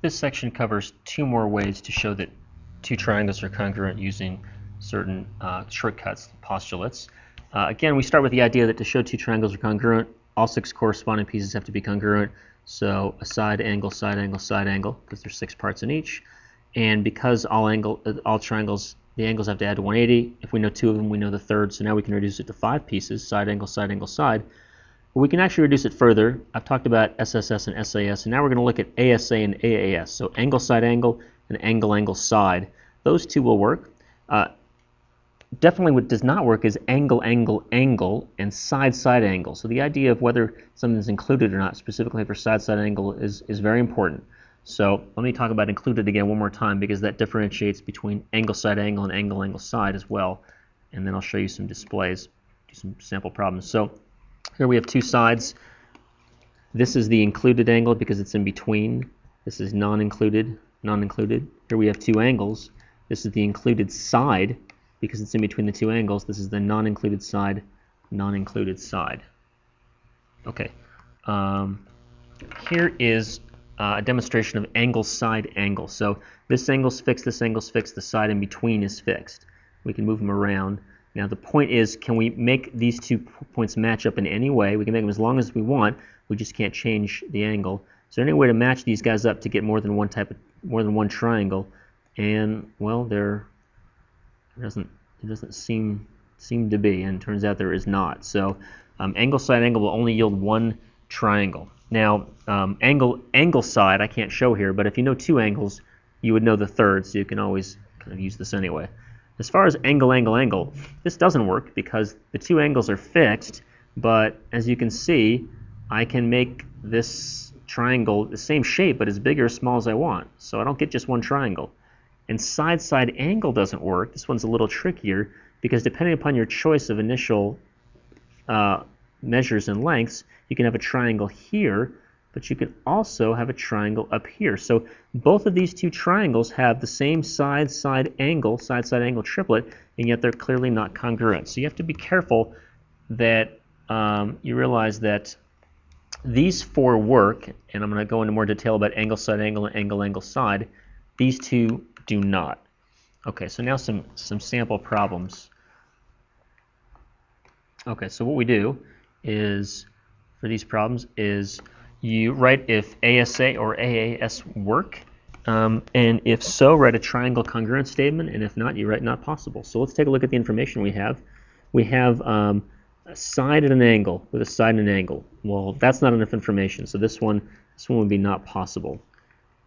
This section covers two more ways to show that two triangles are congruent using certain shortcuts, postulates. Again, we start with the idea that to show two triangles are congruent, all six corresponding pieces have to be congruent. So a side angle, side angle, side angle, because there's 6 parts in each. And because all triangles, the angles have to add to 180. If we know 2 of them, we know the third. So now we can reduce it to 5 pieces, side angle, side angle, side. But we can actually reduce it further. I've talked about SSS and SAS, and now we're going to look at ASA and AAS. So angle, side angle, and angle, angle, side. Those two will work. Definitely what does not work is angle, angle, angle, and side, side angle. So the idea of whether something is included or not, specifically for side, side angle, is very important. So let me talk about included again one more time, because that differentiates between angle, side angle, and angle, angle, side as well. And then I'll show you some displays, do some sample problems. So here we have two sides. This is the included angle because it's in between. This is non-included, non-included. Here we have two angles. This is the included side because it's in between the two angles. This is the non-included side, non-included side. Okay. Here is a demonstration of angle, side, angle. So this angle's fixed, this angle's fixed, the side in between is fixed. We can move them around. Now the point is, can we make these 2 points match up in any way? We can make them as long as we want. We just can't change the angle. Is there any way to match these guys up to get more than one triangle? And well, it doesn't seem to be, and it turns out there is not. So angle, side, angle will only yield one triangle. Now angle, side I can't show here, but if you know 2 angles, you would know the third, so you can always kind of use this anyway. As far as angle, angle, angle, this doesn't work because the 2 angles are fixed, but as you can see, I can make this triangle the same shape, but as big or as small as I want. So I don't get just one triangle. And side, side angle doesn't work. This one's a little trickier because depending upon your choice of initial measures and lengths, you can have a triangle here, but you can also have a triangle up here. So both of these 2 triangles have the same side, side angle triplet, and yet they're clearly not congruent. So you have to be careful that you realize that these 4 work, and I'm going to go into more detail about angle, side angle, and angle, angle, side. These 2 do not. Okay, so now some sample problems. Okay, so what we do is, for these problems, is you write if ASA or AAS work, and if so, write a triangle congruence statement, and if not, you write not possible. So let's take a look at the information we have. We have a side and an angle with a side and an angle. Well, that's not enough information, so this one would be not possible.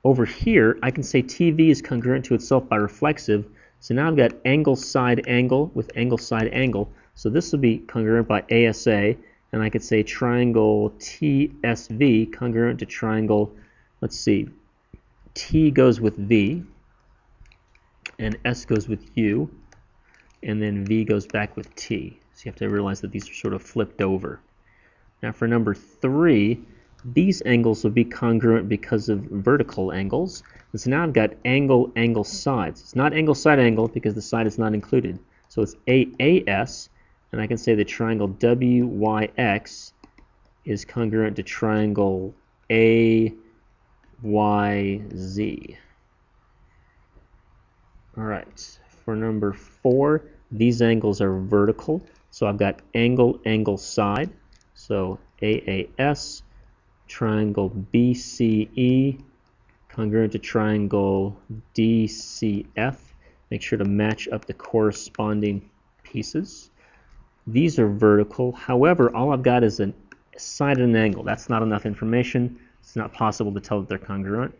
Over here, I can say TV is congruent to itself by reflexive, so now I've got angle, side, angle with angle, side, angle. So this will be congruent by ASA, and I could say triangle TSV congruent to triangle, let's see, T goes with V, and S goes with U, and then V goes back with T. So you have to realize that these are sort of flipped over. Now for number 3, these angles will be congruent because of vertical angles. And so now I've got angle, angle, sides. It's not angle, side, angle because the side is not included. So it's AAS, and I can say the triangle WYX is congruent to triangle AYZ. All right, for number 4, these angles are vertical. So I've got angle, angle, side. So AAS, triangle BCE, congruent to triangle DCF. Make sure to match up the corresponding pieces. These are vertical. However, all I've got is a side and an angle. That's not enough information. It's not possible to tell that they're congruent.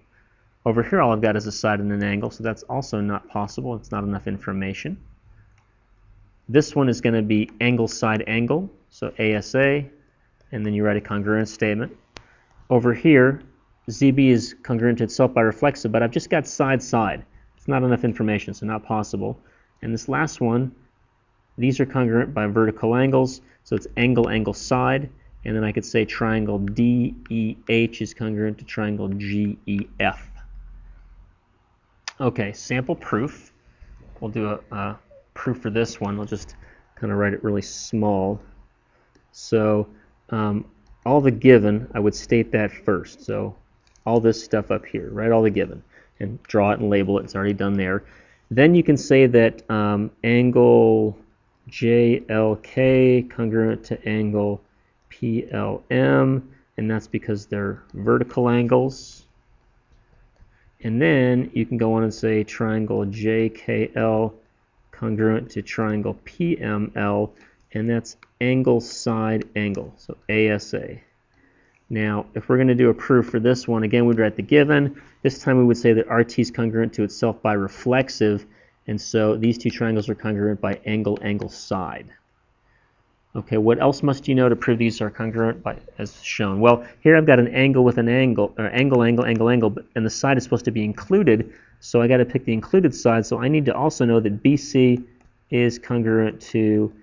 Over here, all I've got is a side and an angle, so that's also not possible. It's not enough information. This one is going to be angle, side, angle, so ASA, and then you write a congruence statement. Over here, ZB is congruent to itself by reflexive, but I've just got side, side. It's not enough information, so not possible. And this last one, these are congruent by vertical angles, so it's angle, angle, side, and then I could say triangle DEH is congruent to triangle GEF. Okay, sample proof. We'll do a proof for this one. I'll just kind of write it really small. So all the given, I would state that first. So all this stuff up here, write all the given, and draw it and label it. It's already done there. Then you can say that angle JLK congruent to angle PLM, and that's because they're vertical angles. And then you can go on and say triangle JKL congruent to triangle PML, and that's angle side angle, so ASA. Now, if we're going to do a proof for this one, again, we'd write the given. This time we would say that RT is congruent to itself by reflexive, and so these two triangles are congruent by angle, angle, side. Okay, what else must you know to prove these are congruent by, as shown? Well, here I've got an angle with an angle, or angle, angle, angle, angle, and the side is supposed to be included, so I got to pick the included side, so I need to also know that BC is congruent to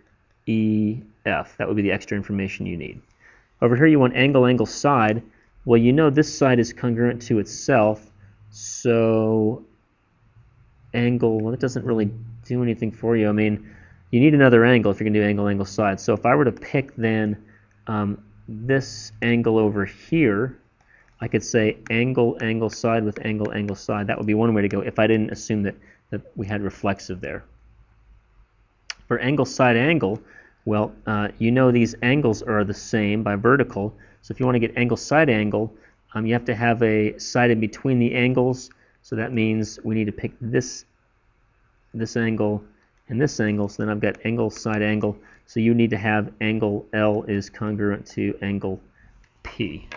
EF. That would be the extra information you need. Over here you want angle, angle, side. Well, you know this side is congruent to itself, so angle, well, it doesn't really do anything for you. I mean, you need another angle if you're going to do angle, angle, side. So if I were to pick then this angle over here, I could say angle, angle, side with angle, angle, side. That would be one way to go if I didn't assume that we had reflexive there. For angle, side, angle, well, you know these angles are the same by vertical. So if you want to get angle, side, angle, you have to have a side in between the angles. So that means we need to pick this angle and this angle. So then I've got angle, side, angle. So you need to have angle L is congruent to angle P.